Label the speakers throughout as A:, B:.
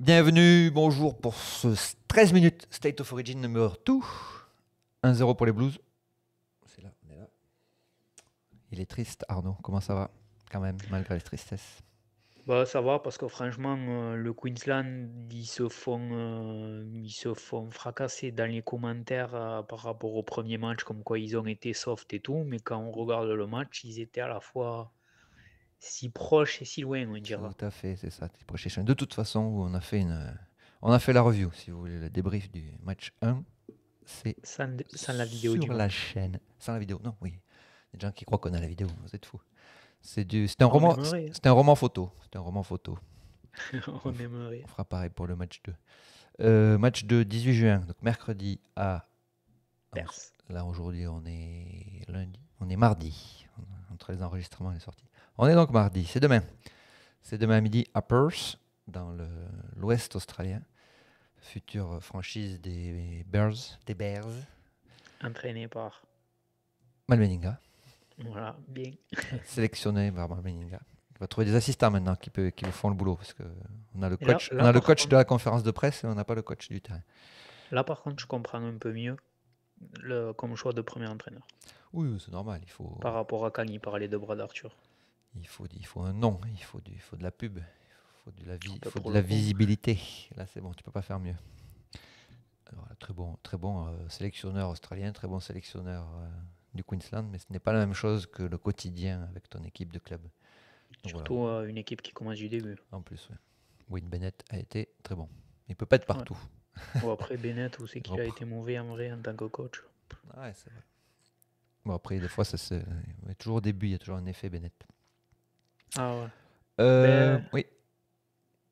A: Bienvenue, bonjour pour ce 13 minutes State of Origin numéro 2. 1-0 pour les Blues. C'est là, on est là. Il est triste, Arnaud. Comment ça va quand même, malgré les tristesses?
B: Bah, ça va parce que franchement, le Queensland, ils se font fracasser dans les commentaires par rapport au premier match, comme quoi ils ont été soft et tout, mais quand on regarde le match, ils étaient à la fois si proches et si loin, on
A: Tout
B: dira.
A: à fait, c'est ça. De toute façon, on a fait la review, si vous voulez, le débrief du match 1. C'est
B: Sans la vidéo du
A: sur la
B: moins.
A: chaîne. Sans la vidéo, non, oui. Il y a des gens qui croient qu'on a la vidéo, vous êtes fous.
B: On aimerait,
A: C'était un roman photo. C'était un roman photo.
B: on aimerait.
A: On fera pareil pour le match 2. Match de 18 juin, donc mercredi à.
B: Perse.
A: Là aujourd'hui on est lundi, on est mardi, entre les enregistrements et les sorties. On est donc mardi, c'est demain. C'est demain à midi à Perth, dans l'ouest australien, future franchise des Bears,
B: Entraîné par.
A: Mal Meninga,
B: Voilà, bien.
A: sélectionné par Mal Meninga. Il va trouver des assistants maintenant qui le font le boulot, parce que on a le
B: Et là,
A: coach, on
B: là,
A: a le
B: par
A: coach
B: contre,
A: de la conférence de presse et on n'a pas le coach du terrain.
B: là, par contre, je comprends un peu mieux comme choix de premier entraîneur
A: Oui, c'est normal, il faut,
B: par rapport à quand il parlait de Brad Arthur.
A: il faut un nom, il faut de la pub,
B: Un
A: il
B: peu
A: faut
B: pour
A: de
B: le
A: la
B: coup.
A: visibilité. Là, c'est bon, tu peux pas faire mieux. Alors, très bon sélectionneur australien, très bon sélectionneur du Queensland, mais ce n'est pas la même chose que le quotidien avec ton équipe de club. Donc voilà,
B: Surtout une équipe qui commence du début.
A: en plus, ouais. Wayne Bennett a été très bon. Il peut pas être
B: Ouais.
A: partout.
B: Bon, après, Bennett, où c'est qu'il a été mauvais en vrai en tant que coach.
A: Ouais, c'est vrai. Bon, après, des fois, mais toujours au début, il y a toujours un effet Bennett.
B: Ah ouais. Ben,
A: Oui.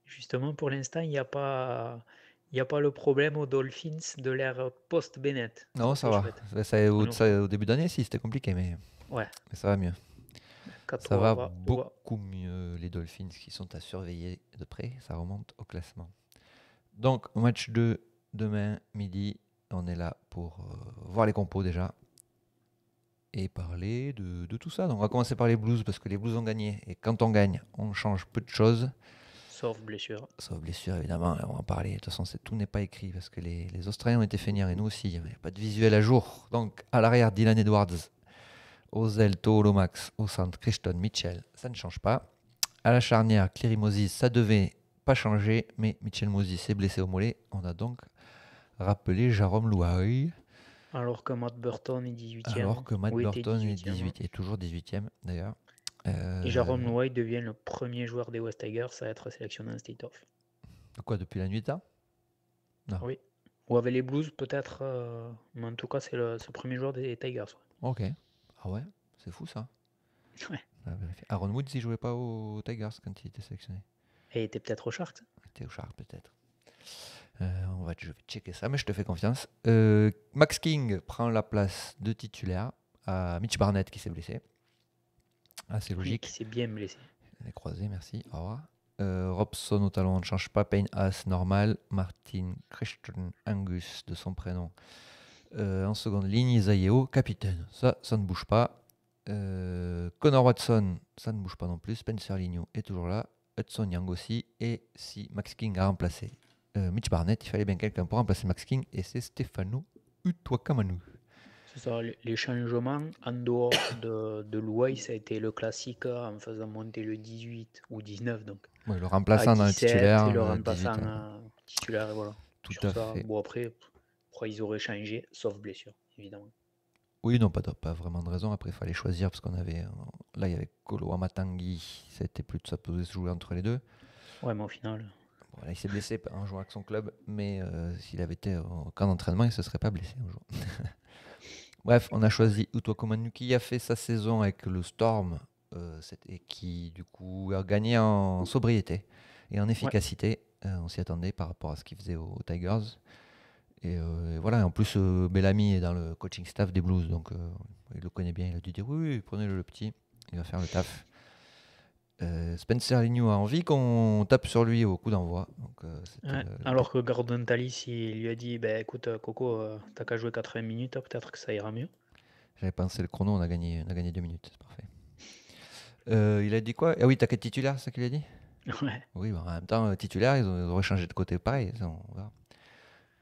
B: justement, pour l'instant, il y a pas le problème aux Dolphins de l'ère post-Bennett.
A: Non,
B: Ça,
A: ça
B: c'est
A: va.
B: chouette.
A: Au début d'année, si, c'était compliqué,
B: Ouais.
A: mais ça va mieux.
B: Quand
A: Ça va
B: on va-
A: beaucoup mieux, les Dolphins qui sont à surveiller de près. Ça remonte au classement. Donc, au match 2, demain midi, on est là pour voir les compos déjà et parler de tout ça. Donc, on va commencer par les Blues parce que les Blues ont gagné. Et quand on gagne, on change peu de choses.
B: Sauf blessure.
A: Sauf blessure, évidemment, on va en parler. De toute façon, tout n'est pas écrit parce que les Australiens ont été feignants et nous aussi. Il n'y avait pas de visuel à jour. Donc, à l'arrière, Dylan Edwards, aux ailes, Toho Lomax, au centre, Crichton, Mitchell, ça ne change pas. À la charnière, Cleary Moses, ça devait pas changer, mais Mitchell Moses s'est blessé au mollet. On a donc rappelé Jérôme Louaille,
B: Alors que Matt Burton est 18e.
A: alors que Matt
B: Ou était
A: Burton est
B: 18e.
A: 18 et toujours 18e d'ailleurs.
B: Et Jaron White devient le premier joueur des West Tigers à être sélectionné en state-off.
A: Quoi, depuis la nuit tard? Non.
B: Oui. Ou avec les Blues, peut-être. Mais en tout cas, c'est le premier joueur des Tigers.
A: Ok. Ah ouais, c'est fou ça.
B: Ouais.
A: Aaron Woods, il jouait pas aux Tigers quand il était sélectionné.
B: Et il était peut-être au Sharks.
A: Il était au Sharks peut-être. Je vais checker ça, mais je te fais confiance. Max King prend la place de titulaire à Mitch Barnett qui s'est blessé. Assez
B: Oui,
A: logique.
B: qui s'est bien blessé.
A: Les croisés, merci. Au revoir. Robson au talon, on ne change pas. Payne Haas, normal. Martin Christian Angus, de son prénom. En seconde ligne, Isaiah, capitaine. Ça ne bouge pas. Connor Watson, ça ne bouge pas non plus. Spencer Ligno est toujours là. Hudson Young aussi. Et si Max King a remplacé Mitch Barnett, il fallait bien quelqu'un pour remplacer Max King. Et c'est Stefano Utoikamanu.
B: C'est ça, les changements en dehors de Louaï, ça a été le classique en faisant monter le 18 ou 19, donc
A: Ouais, le
B: à
A: remplaçant dans le
B: 17 et
A: titulaire,
B: le
A: le 18.
B: remplaçant titulaire, et voilà.
A: Tout
B: Sur
A: à
B: ça,
A: fait.
B: bon après, pourquoi ils auraient changé, sauf blessure, évidemment.
A: Oui, non, pas vraiment de raison. Après, il fallait choisir parce qu'on avait. Là, il y avait Kolo Amatangi. C'était plus de ça pouvait se jouer entre les deux.
B: Ouais, mais au final,
A: Bon, là, il s'est blessé en jouant avec son club. Mais s'il avait été au camp d'entraînement, il ne se serait pas blessé un jour. Bref, on a choisi Uto Komanu qui a fait sa saison avec le Storm. Et qui, du coup, a gagné en sobriété et en
B: ouais,
A: efficacité. On s'y attendait par rapport à ce qu'il faisait aux Tigers. Et voilà, en plus, Bellamy est dans le coaching staff des Blues, donc il le connaît bien. Il a dû dire oui, oui, prenez-le le petit, il va faire le taf. Spencer Lignou a envie qu'on tape sur lui au coup d'envoi. Donc, c'était
B: ouais. Alors que Gordon Tallis, il lui a dit, bah écoute, Coco, t'as qu'à jouer 80 minutes, peut-être que ça ira mieux.
A: J'avais pensé le chrono, on a gagné 2 minutes, c'est parfait. Il a dit quoi? Ah oui, t'as qu'à titulaire, c'est ça qu'il a dit?
B: Ouais.
A: Oui, bah, en même temps, titulaire, ils auraient changé de côté pareil. Ça, on verra.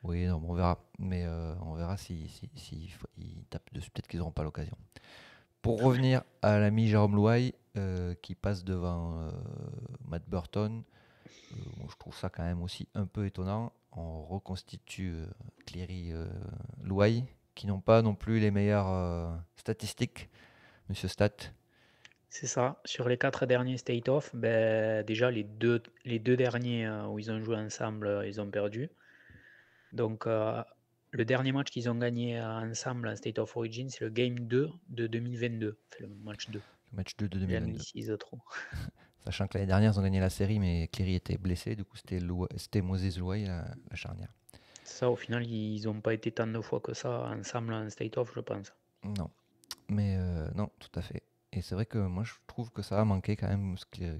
A: Oui, non, bon, on verra. Mais on verra ils tapent dessus. Peut-être qu'ils n'auront pas l'occasion. Pour revenir à l'ami Jérôme Louaille, qui passe devant Matt Burton, bon, je trouve ça quand même aussi un peu étonnant. On reconstitue Cleary, Louaille, qui n'ont pas non plus les meilleures statistiques, Monsieur Stat.
B: C'est ça. Sur les 4 derniers State of, ben, déjà les deux derniers où ils ont joué ensemble, ils ont perdu. Donc le dernier match qu'ils ont gagné ensemble en State of Origin, c'est le Game 2 de 2022. Enfin, le match 2.
A: Le match 2 de 2022.
B: J'anglicise trop.
A: Sachant que l'année dernière, ils ont gagné la série, mais Cleary était blessé. Du coup, c'était Moses Louaille, la charnière.
B: Ça, au final, ils n'ont pas été tant de fois que ça ensemble en State of, je pense.
A: Non, mais non, tout à fait. Et c'est vrai que moi, je trouve que ça a manqué quand même,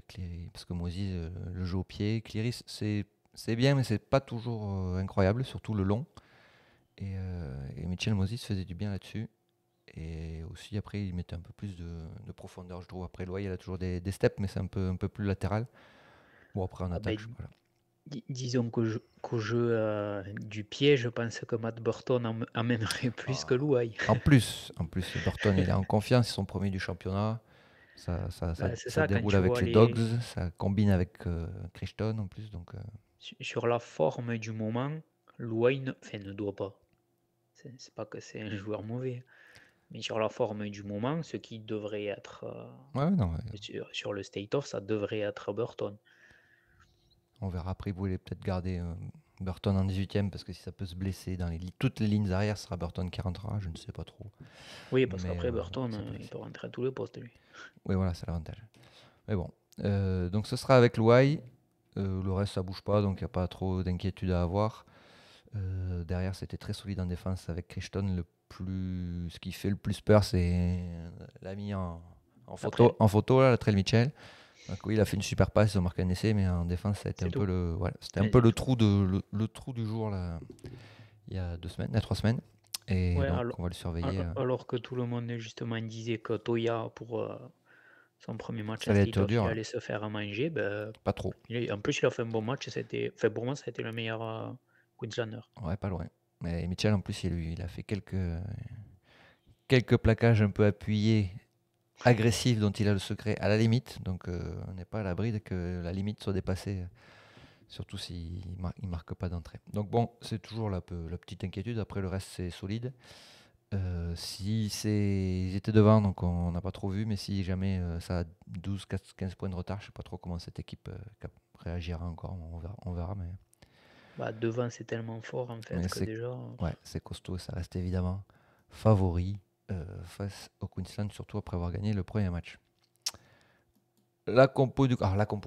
A: Cleary, parce que Moses le joue au pied. Cleary, c'est bien, mais c'est pas toujours incroyable, surtout le long. Et Mitchell Moses faisait du bien là-dessus. Et aussi, après, il mettait un peu plus de profondeur, je trouve. Après, Loy, il a toujours des steps, mais c'est un peu plus latéral. Bon, après, en
B: Ah
A: attaque,
B: ben,
A: voilà.
B: disons qu'au jeu du pied, je pense que Matt Burton amènerait plus que
A: Ah,
B: Louaille.
A: en plus, Burton, il est en confiance, ils sont premiers du championnat.
B: Ben, c'est
A: Ça
B: ça, quand
A: déroule
B: tu
A: avec
B: vois
A: les Dogs, ça combine avec Crichton en plus. Donc,
B: sur la forme du moment, Louaille enfin, ne doit pas. C'est pas que c'est un joueur mauvais, mais sur la forme du moment, ce qui devrait être
A: ouais, non, ouais,
B: sur le State of, ça devrait être Burton.
A: on verra. Après, vous voulez peut-être garder Burton en 18ème parce que si ça peut se blesser dans toutes les lignes arrière, ce sera Burton qui rentrera. Je ne sais pas trop.
B: Oui, parce
A: Mais
B: qu'après Burton,
A: ça peut
B: il
A: passer.
B: peut rentrer à tous les postes, lui.
A: Oui, voilà, c'est l'avantage. Mais bon. Donc, ce sera avec Louai. Le reste, ça bouge pas, donc il n'y a pas trop d'inquiétude à avoir. Derrière, c'était très solide en défense avec Crichton. Ce qui fait le plus peur, c'est l'ami
B: Après,
A: en photo là, Latrell Mitchell. Donc, oui, il a fait une super passe, ils ont marqué un essai, mais en défense, ça a été
B: c'est
A: un peu
B: tout.
A: c'était un
B: Enfin,
A: peu
B: c'est
A: le
B: tout.
A: trou le trou du jour là, il y a 3 semaines. Et
B: Ouais,
A: donc, on va le surveiller.
B: alors que tout le monde justement disait que Toya, pour son premier match
A: Ça
B: en
A: allait
B: State
A: être
B: Off, il
A: dur,
B: allait se faire à manger. Ben,
A: pas trop.
B: en plus, il a fait un bon match. Enfin, pour moi, ça a été le meilleur Queenslander.
A: Ouais, pas loin. Mais Mitchell, en plus, il a fait quelques plaquages un peu appuyés agressif dont il a le secret à la limite. Donc on n'est pas à l'abri de que la limite soit dépassée, surtout s'il ne marque pas d'entrée. Donc bon, c'est toujours la petite inquiétude. Après, le reste, c'est solide. Ils étaient devant, donc on n'a pas trop vu. Mais si jamais ça a 12, 15 points de retard, je ne sais pas trop comment cette équipe réagira encore. On verra
B: Bah, devant, c'est tellement fort en fait
A: mais
B: que
A: c'est
B: déjà.
A: ouais, c'est costaud. Ça reste évidemment favori face au Queensland, surtout après avoir gagné le premier match. La compo,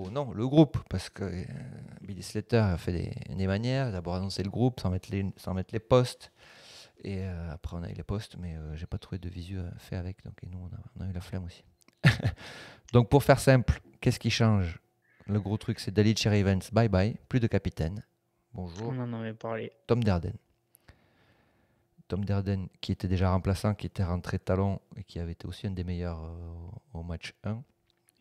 A: non, le groupe, parce que Billy Slater a fait des manières, d'abord annoncer le groupe sans mettre les postes, et après on a eu les postes, mais j'ai pas trouvé de visu fait avec, donc et nous on a eu la flemme aussi. Donc pour faire simple, qu'est-ce qui change? Le gros truc c'est Dalit Cherry Evans, bye bye, plus de capitaine. Bonjour,
B: On en avait parlé.
A: Tom Derden. Tom Derden qui était déjà remplaçant, qui était rentré talon et qui avait été aussi un des meilleurs au match 1,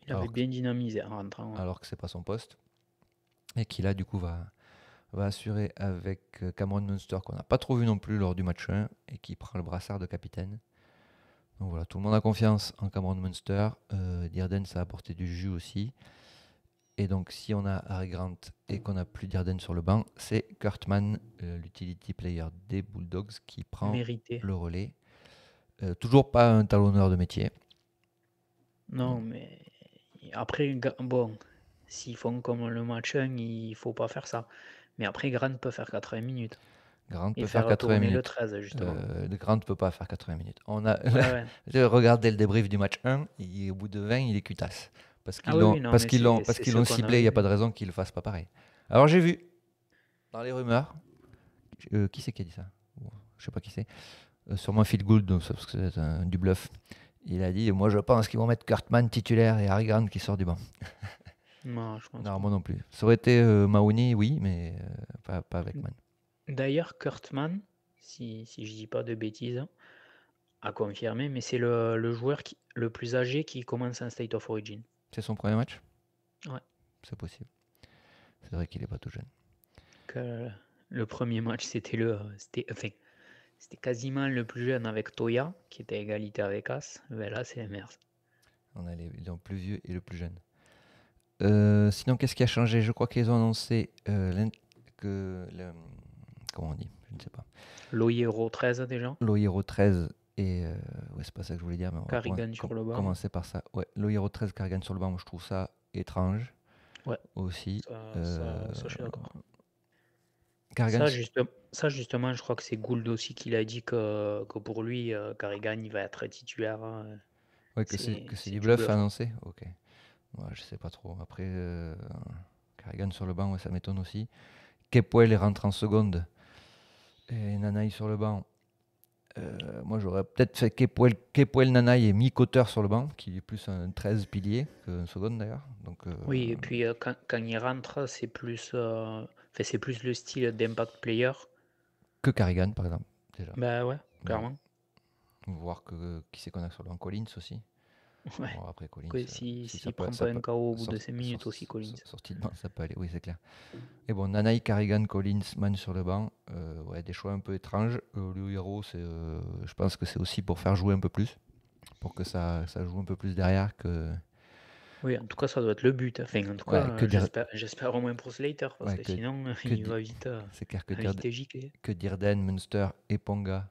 B: Il avait
A: alors que,
B: bien dynamisé en rentrant. Ouais.
A: alors que c'est pas son poste, et qui là du coup va assurer avec Cameron Munster, qu'on n'a pas trop vu non plus lors du match 1, et qui prend le brassard de capitaine. Donc voilà, tout le monde a confiance en Cameron Munster. Dearden, ça a apporté du jus aussi. Et donc, si on a Harry Grant et qu'on n'a plus Dearden sur le banc, c'est Kurtman, l'utility player des Bulldogs, qui prend
B: Mérité.
A: le relais. Toujours pas un talonneur de métier.
B: Non, mais après, bon, s'ils font comme le match 1, il faut pas faire ça. Mais après, Grant peut faire 80 minutes.
A: Grant
B: Et
A: peut faire
B: faire
A: 80
B: tourner le
A: minutes.
B: 13, justement.
A: Grant ne peut pas faire 80 minutes. On a
B: Ouais, ouais.
A: regardé le débrief du match 1, et au bout de 20, il est cutasse. Parce
B: Ah
A: qu'ils
B: oui,
A: l'ont
B: oui, non,
A: parce
B: mais
A: qu'ils l'ont parce
B: c'est
A: qu'ils
B: ce
A: l'ont
B: qu'on a
A: ciblé, il n'y a pas
B: vu.
A: de raison qu'il ne le fasse pas pareil. Alors j'ai vu dans les rumeurs, qui c'est qui a dit ça? Bon, je sais pas qui c'est. Sûrement Phil Gould, donc, parce que c'est du bluff. Il a dit, moi je pense qu'ils vont mettre Kurtman titulaire et Harry Grant qui sort du banc.
B: Non, je pense
A: Non,
B: pas.
A: moi non plus. Ça aurait été Mahoney, oui, mais pas avec Man.
B: D'ailleurs, Kurtman, si je dis pas de bêtises, a confirmé, mais c'est le joueur le plus âgé qui commence un State of Origin.
A: C'est son premier match?
B: Ouais.
A: c'est possible. C'est vrai qu'il est pas tout jeune.
B: Que le premier match, c'était quasiment le plus jeune avec Toya, qui était à égalité avec As. Mais là, c'est l'inverse.
A: On a le plus vieux et le plus jeune. Sinon, qu'est-ce qui a changé? Je crois qu'ils ont annoncé comment on dit? Je ne sais pas.
B: Loyero 13 déjà.
A: L'Ohiro 13 et ouais, c'est pas ça que je voulais dire, mais on va
B: Carrigan sur le banc.
A: commencer par ça. Ouais, l'Ohiro 13 Carrigan sur le banc, moi, je trouve ça étrange.
B: Ouais.
A: Aussi.
B: Ça, je suis d'accord.
A: Carrigan,
B: Ça, justement, je crois que c'est Gould aussi qui l'a dit que pour lui, Carrigan, il va être titulaire.
A: ouais, que c'est du
B: du
A: bluff
B: bluff.
A: annoncé. Ok. Ouais, je sais pas trop. Après, Carrigan sur le banc, ouais, ça m'étonne aussi. Kepwell rentre en seconde et Nanaï sur le banc. Moi, j'aurais peut-être fait Kepwell Nanaï et mi-coteur sur le banc, qui est plus un 13 pilier qu'un seconde d'ailleurs. Donc,
B: Oui, et puis quand il rentre, c'est plus le style d'impact player.
A: que Carrigan, par exemple, déjà.
B: Bah ouais,
A: Ouais.
B: clairement.
A: Voir qui c'est qu'on a sur le banc. Collins aussi.
B: Ouais.
A: Bon, après Collins,
B: Que
A: si ça
B: s'il
A: peut,
B: prend
A: ça
B: pas
A: peut
B: un KO au bout de 5 minutes aussi, Collins.
A: sortie de banc, ça peut aller. Oui, c'est clair. Et bon, Nanaï, Carrigan, Collins, Man sur le banc. Ouais, des choix un peu étranges. Le héros, je pense que c'est aussi pour faire jouer un peu plus. Pour que ça joue un peu plus derrière que.
B: Oui, en tout cas, ça doit être le but. Enfin, en tout
A: Ouais,
B: cas, j'espère au moins pour Slater, parce
A: ouais,
B: que sinon,
A: que
B: il va vite,
A: c'est clair
B: vite gicler.
A: que Dirden, Munster et Ponga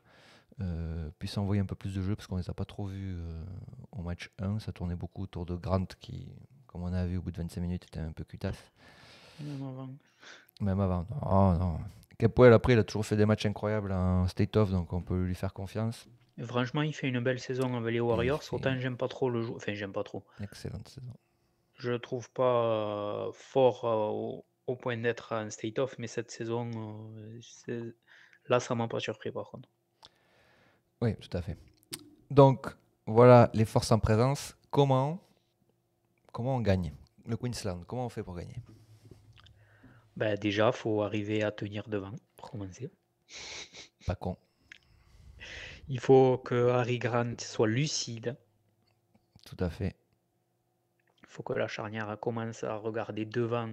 A: puissent envoyer un peu plus de jeu parce qu'on les a pas trop vus au match 1. Ça tournait beaucoup autour de Grant qui, comme on a vu au bout de 25 minutes, était un peu cutasse.
B: Même avant.
A: Même avant. Non, non. Kepwell, après, il a toujours fait des matchs incroyables en state-off, donc on peut lui faire confiance.
B: Et franchement, il fait une belle saison avec les Warriors.
A: fait
B: Autant j'aime pas trop le jeu. Enfin, j'aime pas trop.
A: Excellente saison.
B: Je le trouve pas fort au point d'être en state-off, mais cette saison, là, ça m'a pas surpris par contre.
A: Oui, tout à fait. Donc, voilà les forces en présence. Comment on gagne le Queensland? Comment on fait pour gagner?
B: Ben, déjà, faut arriver à tenir devant pour commencer.
A: Pas con.
B: Il faut que Harry Grant soit lucide.
A: Tout à fait.
B: Il faut que la charnière commence à regarder devant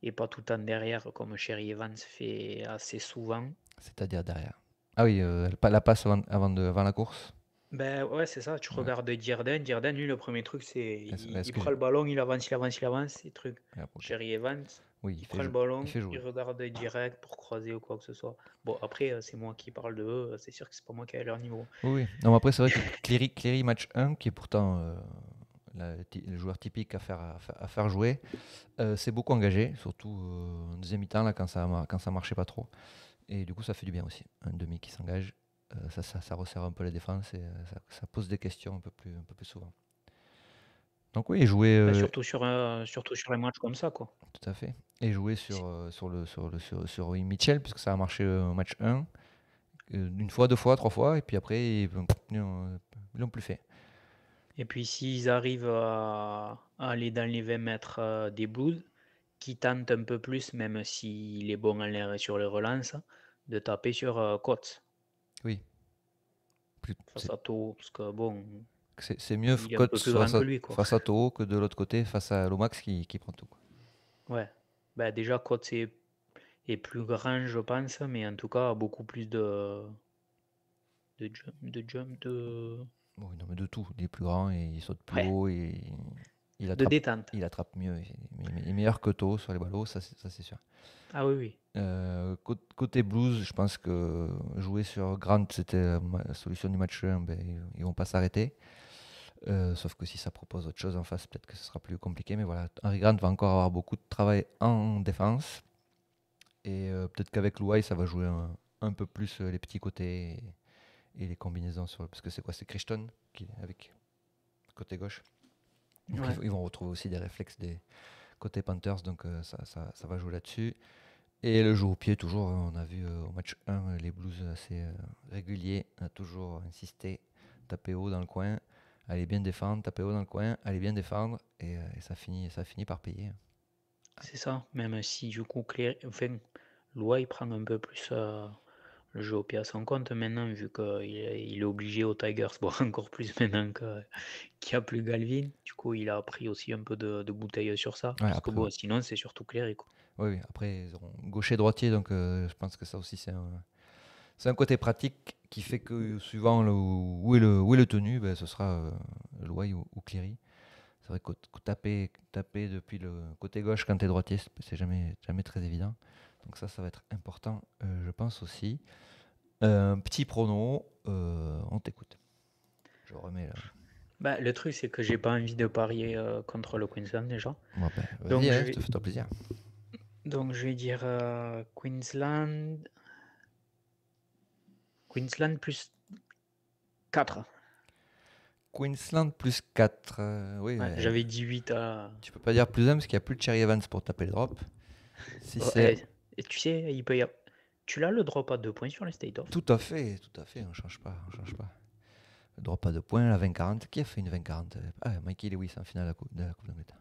B: et pas tout le temps derrière, comme Sherry Evans fait assez souvent.
A: C'est-à-dire derrière. Ah oui, la passe avant la course.
B: Ben ouais, c'est ça, tu
A: Ouais.
B: regardes Dirden, lui, le premier truc, c'est il prend
A: j'ai-
B: le ballon, il avance, c'est truc.
A: Ah, ok.
B: Jerry Evans,
A: Oui,
B: il prend le ballon,
A: il fait jouer.
B: il regarde direct pour croiser ou quoi que ce soit. Bon, après, c'est moi qui parle de eux, c'est sûr que c'est pas moi qui ai leur niveau.
A: Oui, oui. Non, mais après, c'est vrai que Cleary match 1, qui est pourtant le joueur typique à faire jouer, c'est beaucoup engagé, surtout en deuxième mi-temps, là, quand ça marchait pas trop. Et du coup, ça fait du bien aussi. Un demi qui s'engage, ça resserre un peu la défense et ça pose des questions un peu plus souvent. Donc oui, jouer
B: Ben, surtout sur les matchs comme ça, quoi.
A: tout à fait. Et jouer sur Roy Mitchell, puisque ça a marché au match 1, une fois, deux fois, trois fois, et puis après, ils l'ont plus fait.
B: Et puis s'ils arrivent à aller dans les 20 mètres des Blues, qui tentent un peu plus, même s'il est bon en l'air et sur les relances, de taper sur Coates
A: Oui.
B: face à Toho, parce que bon,
A: C'est mieux
B: il est un
A: Coates
B: peu plus grand que lui, quoi.
A: face à Toho que de l'autre côté, face à Lomax qui prend tout, quoi.
B: Ouais. Ben, déjà, Coates est plus grand, je pense, mais en tout cas, beaucoup plus de
A: Oui, non, mais de tout. Il est plus grand et il saute plus
B: ouais,
A: haut et il
B: de
A: attrape,
B: détente.
A: il attrape mieux. Il est meilleur que Toho sur les ballots, ça c'est sûr.
B: Ah oui, oui.
A: Côté Blues, je pense que jouer sur Grant, c'était la solution du match 1, ben, ils vont pas s'arrêter. Sauf que si ça propose autre chose en face, peut-être que ce sera plus compliqué. Mais voilà, Henry Grant va encore avoir beaucoup de travail en défense. Et peut-être qu'avec Louai, ça va jouer un peu plus les petits côtés et les combinaisons. Parce que c'est quoi? C'est Crichton qui est avec côté gauche. Donc
B: Ouais.
A: ils vont retrouver aussi des réflexes des côtés Panthers. Donc ça va jouer là-dessus. Et le jeu au pied, toujours, hein, on a vu au match 1 les Blues assez réguliers. On a toujours insisté, taper haut dans le coin, aller bien défendre, taper haut dans le coin, aller bien défendre. Et ça finit par payer.
B: C'est ça. Même si du coup, Loa, il prend un peu plus le jeu au pied à son compte maintenant, vu qu'il est obligé aux Tigers, bon, encore plus maintenant qu'il n'y a plus Galvin. Du coup, il a appris aussi un peu de bouteille sur ça.
A: Ouais,
B: Parce que
A: après, ouais.
B: bon, sinon, c'est surtout Cléry, quoi.
A: Oui, oui, après, ils auront gaucher-droitier, donc je pense que ça aussi, c'est un côté pratique qui fait que suivant où est le tenu, ben, ce sera Loy ou Cléry. C'est vrai que taper depuis le côté gauche quand tu es droitier, c'est jamais très évident. Donc ça va être important, je pense aussi. Petit prono, on t'écoute. Je remets le...
B: Bah, le truc, c'est que j'ai pas envie de parier contre le Queensland déjà.
A: Bon, ben,
B: Donc,
A: vas-y, hein, fais-toi plaisir.
B: je vais dire Queensland. Queensland plus 4.
A: Queensland plus 4. Oui,
B: Ouais, j'avais dit 8 à.
A: tu peux pas dire plus 1 parce qu'il n'y a plus de Cherry Evans pour taper le drop. Si
B: Oh,
A: c'est
B: et tu sais, il peut y avoir. Tu l'as le drop à 2 points sur les state-off.
A: tout à fait, on change pas. Le drop à 2 points, la 20-40. Qui a fait une 20-40? Ah, Mikey Lewis en finale de la Coupe d'Angleterre.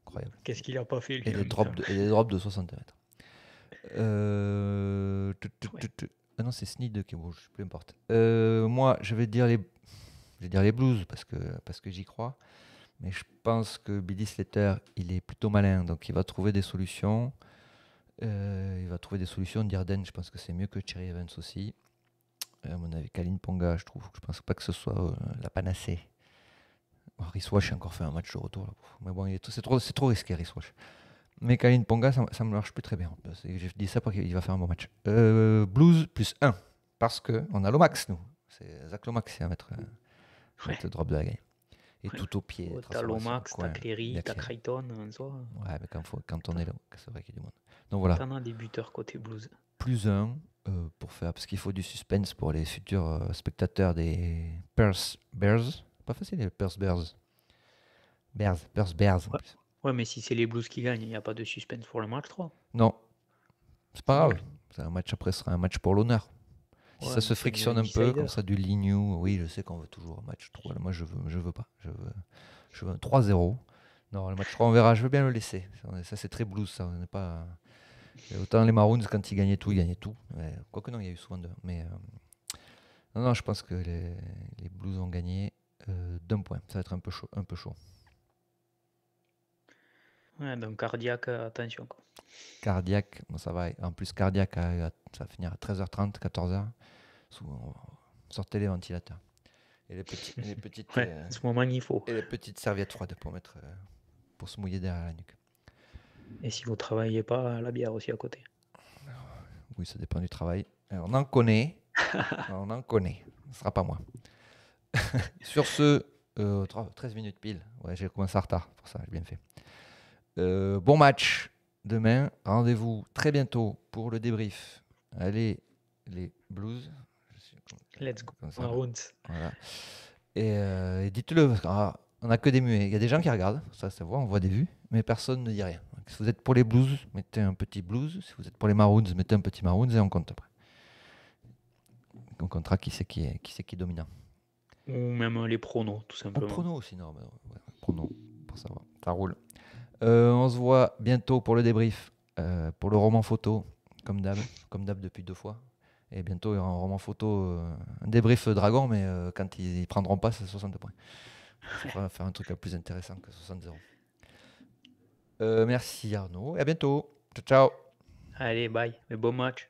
A: Incroyable.
B: Qu'est-ce qu'il a pas fait, lui,
A: Et
B: en
A: des drops
B: finale.
A: et des drops de 60 mètres.
B: Ouais.
A: Ah non, c'est Sneed qui bouge, peu importe. Moi, je vais dire les Blues parce que j'y crois. Mais je pense que Billy Slater, il est plutôt malin, donc il va trouver des solutions. Dearden, je pense que c'est mieux que Cherry Evans aussi. À mon avis, Kalin Ponga, je pense pas que ce soit la panacée. Oh, Rhys Wash a encore fait un match de retour. Là. Mais bon, c'est trop risqué, Rhys Wash. Mais Kalin Ponga, ça me marche plus très bien. Je dis ça parce qu'il va faire un bon match. Blues plus 1. Parce qu'on a Lomax, nous. C'est Zach Lomax qui va mettre le drop de la game. Et
B: Ouais.
A: tout au pied.
B: Oh, t'as
A: transformation au
B: Lomax,
A: coin.
B: t'as
A: Il y
B: Cléry,
A: a
B: t'as
A: Cléry.
B: Creighton, en soi.
A: Ouais, mais quand on est là, c'est vrai qu'il y a du monde. Donc voilà,
B: T'en as des buteurs côté Blues.
A: plus 1 pour faire. Parce qu'il faut du suspense pour les futurs spectateurs des Perth Bears. Pas facile, les Perth Bears. Perth Bears en
B: Ouais.
A: plus.
B: Ouais, mais si c'est les Blues qui gagnent, il n'y a pas de suspense pour le match 3.
A: Non, c'est pas grave.
B: Donc,
A: C'est un match après, ce sera un match pour l'honneur. Si
B: ouais,
A: ça
B: mais
A: se
B: c'est du
A: frictionne un peu,
B: undecided.
A: comme ça, du lignou, oui, je sais qu'on veut toujours un match 3. Moi, je veux pas. Je veux un 3-0. Non, le match 3, on verra. Je veux bien le laisser. Ça, c'est très blues, ça. On n'est pas. Autant les Maroons, quand ils gagnaient tout, ils gagnaient tout. Quoique non, il y a eu souvent deux. Mais non, je pense que les Blues ont gagné d'un point. Ça va être un peu chaud. Un peu chaud.
B: Ouais, donc cardiaque, attention, quoi.
A: Cardiaque, bon, ça va. En plus, cardiaque, ça va finir à 13h30, 14h. Sortez les ventilateurs. Et les petites,
B: Ouais, à ce moment, il faut.
A: et les petites serviettes froides pour se mouiller derrière la nuque.
B: Et si vous travaillez pas, la bière aussi à côté.
A: Oui, ça dépend du travail. On en connaît. On en connaît. Ce ne sera pas moi. Sur ce, 13 minutes pile. Ouais, j'ai commencé en retard. Pour ça, j'ai bien fait. Bon match demain. Rendez-vous très bientôt pour le débrief. Allez, les Blues.
B: Let's go.
A: Comme ça,
B: Maroons.
A: voilà. Et dites-le, parce qu'on n'a que des muets. Il y a des gens qui regardent, ça voit, on voit des vues, mais personne ne dit rien. Donc, si vous êtes pour les Blues, mettez un petit Blues. Si vous êtes pour les Maroons, mettez un petit Maroons et on compte après. On comptera qui c'est qui est dominant.
B: Ou même les pronos, tout
A: En
B: simplement.
A: prono aussi, non, ouais, prono, pour savoir. Ça roule. On se voit bientôt pour le débrief, pour le roman photo, comme d'hab depuis 2 fois. Et bientôt, il y aura un roman photo, un débrief dragon, mais quand ils prendront pas, c'est 60 points. On va faire un truc plus intéressant que 60-0. Merci Arnaud, et à bientôt. Ciao, ciao.
B: Allez, bye. Mais bon match.